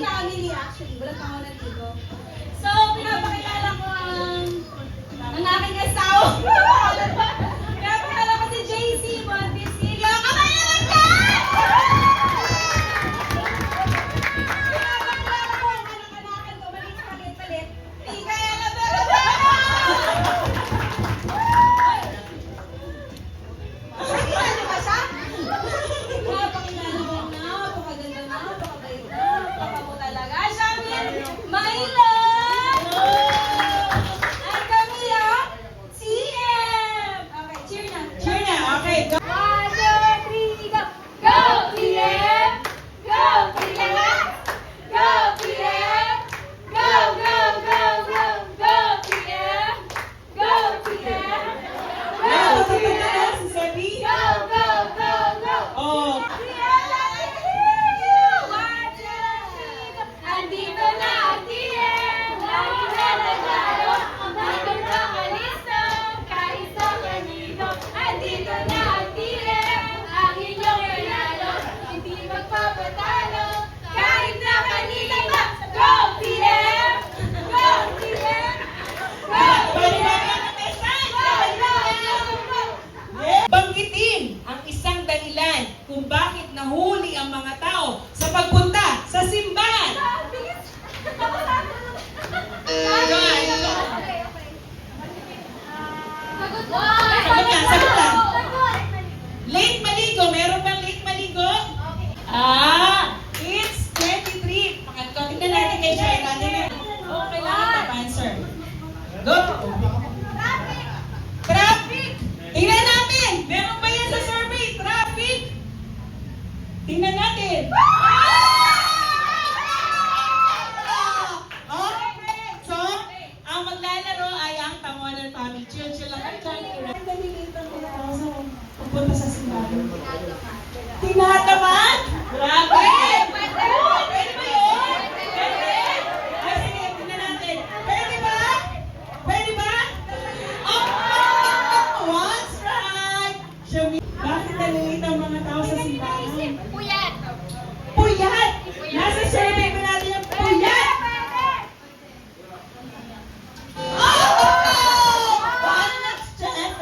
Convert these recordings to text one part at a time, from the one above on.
family actually. Walang pangalan dito. So, pinapakilala ko ang aking asawa. Pinapakilala ko si JC Bonfisilio. Kamay naman ka! Pinapakilala ko ang anak-anakan ko. Palit. Hindi kaya na Nakikita niyo ba siya? Napakilala ko na, napakaganda na, napakabait na, napakamu talaga. Siya Milo! At kami ang TM! Okay, cheer na. Cheer na, okay. 1, 2, 3, go! Go, TM! Go, TM! Go, TM! Go, go, go, go! Go, TM! Go, TM! Go, TM! Si Sebi? Go, go, go, go! Oh. Andito na ang TM! Lagi na naglaro, dito na kalista, kahit sa kanito. Andito na ang TM, ang inyong panalo, hindi magpapatalo, kahit na kanina pa. Go TM! Go TM! Go TM! Banggitin ang isang dahilan kung bakit nahuli ang mga tao sa pagpunta sa simbahan. Sagot lang. Late maligo. Meron bang late maligo? It's 23. Tingnan natin kay Shai. Okay lang. Answer. Go. Traffic. Tingnan natin. Meron ba yan sa survey? Traffic. Tingnan natin. Okay. So, ang maglalaro ay ang Tawanan Family. Chill lang kayo dyan. Pupunta sa simbahan. Tinatamad? Grabe! Pwede ba yun? Pwede? Ay, sige, tingnan natin. Pwede ba? Pwede ba? One strike! Bakit nalilito ang mga tao sa simbahan? Puyat! Puyat! Nasa survey ko natin yung puyat! One last chance.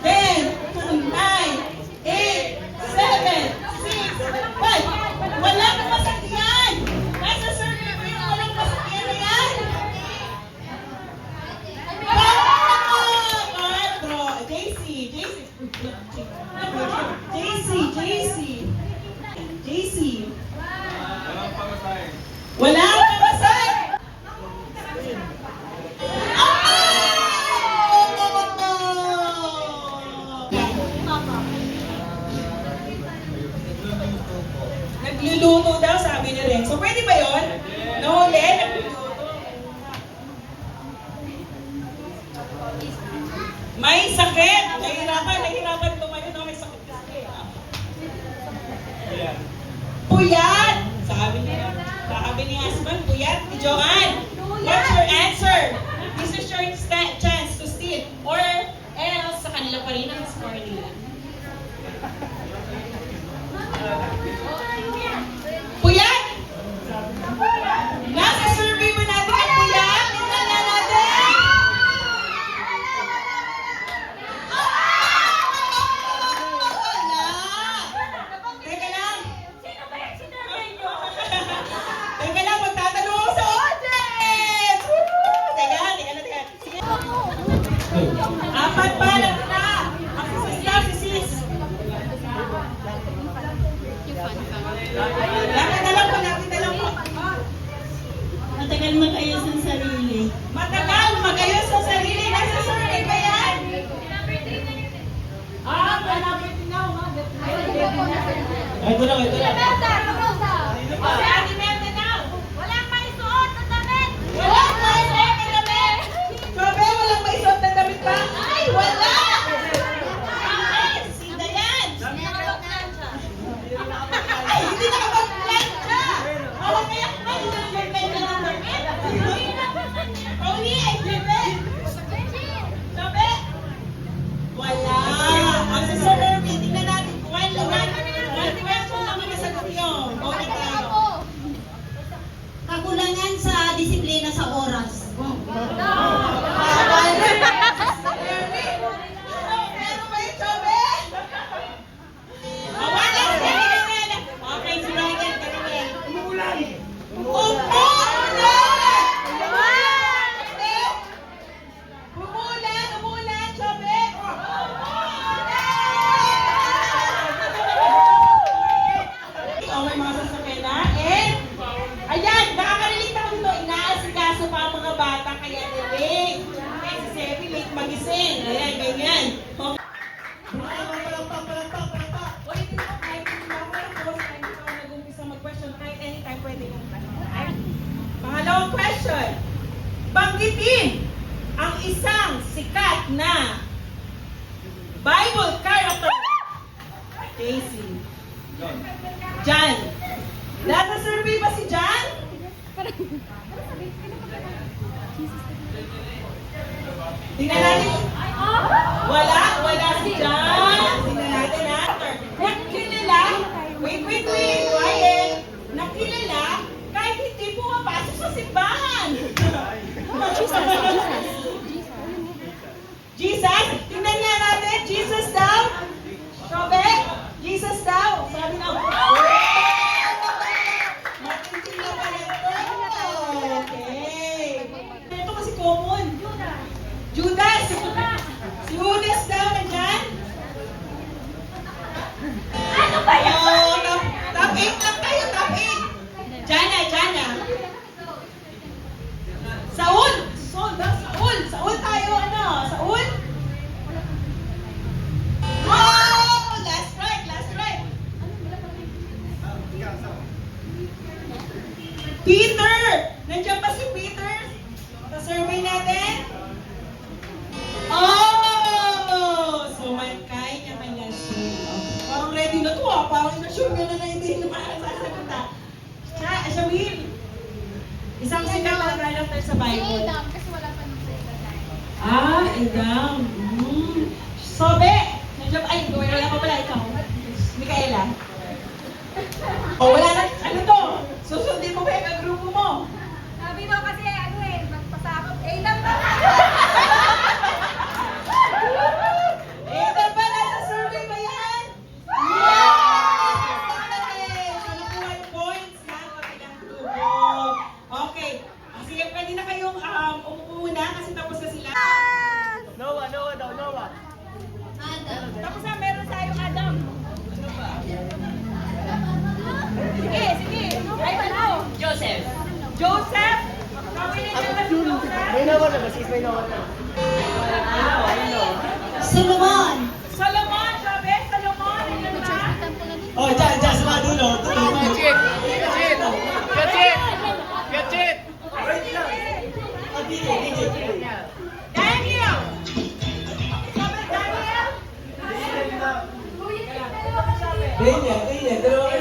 10, 9, 8, 7, 6, 5. Walang masakyan! Nasa survey ko yung walang masakyan na yan! JC. Wala ang pamasay! Nagluluto daw, sabi ni Renzo. Pwede ba yun? Nahuli? Nagluluto. May sakit! Nahihirapan tumayo na may sakit kasi. Puyat! Sabi ni husband, puyat. Joanne, what's your answer? This is your chance to steal. Or else, sa kanila pa rin ang score nila. Puyat! Nasa survey mo natin ang puyat. Tingnan na natin! Wala! Teka lang! Teka lang, magtatanong ako sa audience! Teka lang. Sige. Apat pa lang na! Ang sisisya, sisis! Lapit na lang po. Matagal mag-ayos ng sarili. Matagal magayos sa sarili. Nasa survey ba yan? Malapit na ako. Ito lang. Ate Merda daw. Walang may suot na damit! Walang maisuot na damit! Sabi, walang maisuot na damit ba? Ay, wala! Ay, si Dayan! Ay, hindi nakapag-plancha! Wala kaya, ay, nag-plan na ng damit! Pauli, ay, plan! Sabi, wala! Ang sa survey, tingnan natin kung one question lang ang nasagot yun. Okay tayo. Bible character. Casey. John. Nasa survey ba si John? Tingnan natin. Wala si John. Tingnan natin ha. Nakilala, wait, quiet. Nakilala, kahit hindi pumapasok sa simbahan. Jesus? Tingnan nga natin. Jesus daw? Sobe? Jesus daw? Sabi na, matindi na pala ito. Okay. Ito kasi common. Judas! Si Judas daw nandyan? Ano ba yan? Oh, top 8 lang tayo, top 8. Jana. Saul tayo, ano? Saul? Oh, last right. Peter! Nandiyan pa si Peter? Sa survey natin? Oh! So, kaya niya parang ready na to ah. Parang na-sure ka na hindi na makakasasagot ah. Siya Will. Isang sikat na character sa Bible. Kasi wala pa nung Edam. Sobe! Nandiyan pa. Ay, wala pa pala ikaw. Micaela. Oh, wala na. Ano to? Susundin mo ba yung grupo mo? Sabi mo kasi magpasakot. Lang ba? Ethan ba? Nasa survey ba yan? Yes! Okay. So, nakuha yung points na kabilang grupo. Okay. Sige, pwede na kayong umupo na kasi tapos na sila. Noah daw. Tapos na, meron tayong Adam. Sige. Ay, ano? Joseph. Kawin niyo ba si Joseph? May Noah na ba? Sis, may Noah na. Solomon. Solomon, sabi? Solomon, ano ba? Oh, dyan, sa mga dulo. Catch it! Oh, DJ. Daniel! Sabi, Daniel? Daniel, dalawa.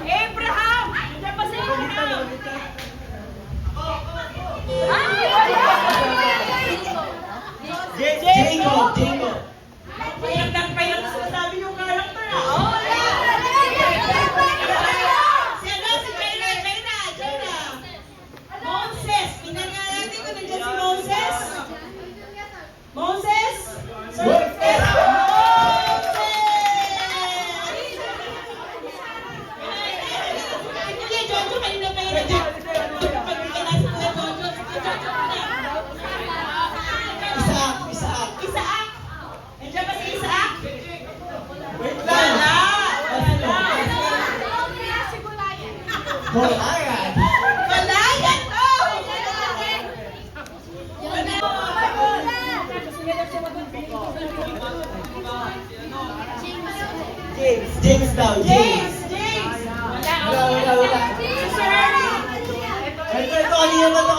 Abraham! Nandiyan pa si Abraham? Jacob. Payag na sinasabi yung character ah. Oh, si Jaina. Moses! Tingnan nga natin kung nandiyan si Moses. Moses! Hindi, Jojo, kanina pa yun. Pagbigyan natin ko yung Jojo. Sige, Jojo muna. Isaac! Nandiyan ba si Isaac? Wait Wala! Goliath. Goliath! Oh! James daw. James! Wala. Si Sir! Ito, kanina ba to?